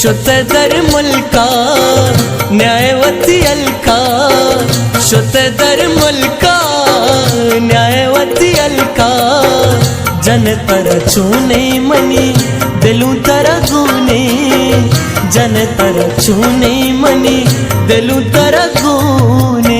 शुतदर मुल्का न्यायवती अलका, शुतदर मुल्का न्यायवती अलका, जन तर चूने मनी दिलू तर गूने, जन तर चूने मनी दिलू तर गूने।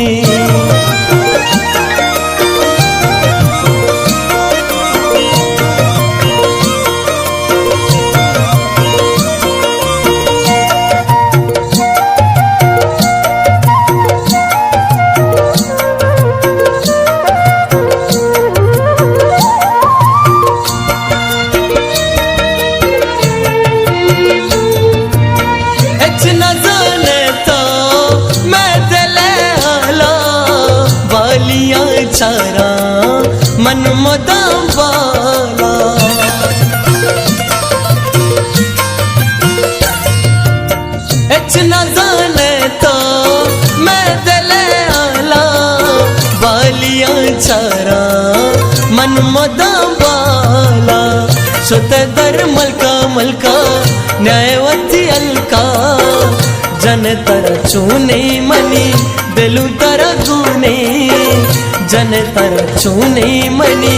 चारा मन मुदाम वाला, एच न जाने तो मैं दिले आला, बालियां चारा मन मुदाम वाला। शुतदर मलका मलका न्यायवती अलका, जन तर चूने मनी दिलू तर गूने, जन तर चूने मनी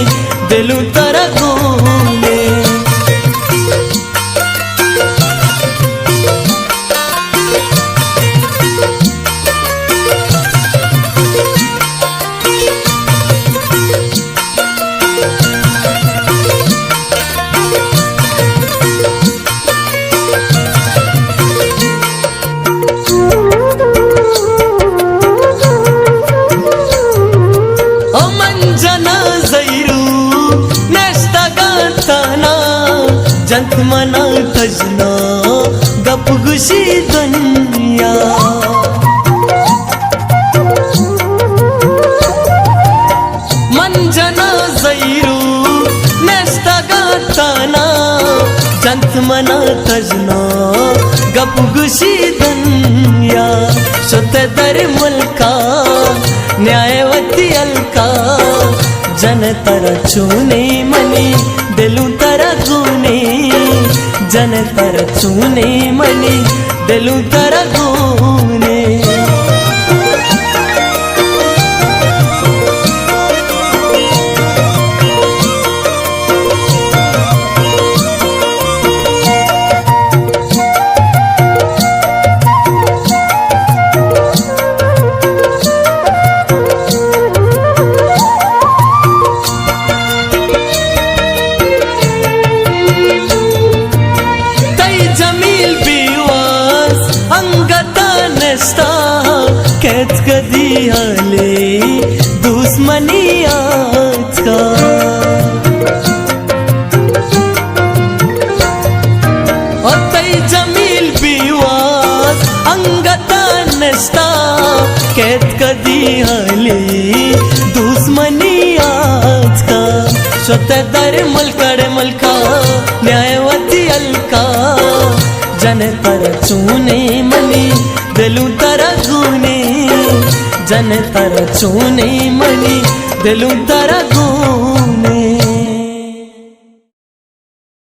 दिलू तर गूने। जंत मना खजना गप गुशी दुनिया, मन जना जैरू नेस्ता गाताना, जंत मना खजना गप गुशी दुनिया। शुतदर मुल्का न्यायवती अलका, जन तर चूने मनी दिलू तर गूने, जन तर चूने मनी दिलू तर गूने। कैद कदी हाले दुश्मनी आज का, और तई जमील बीवास अंगता नस्ता, कैद कदी हाले दुश्मनी आज का। शुतदर मुल्कड़ मुल्का न्यायवती अलका, जन तर चूने मनी दिलू तर गूने, जन तर चूने मनी दिलू तर गूने।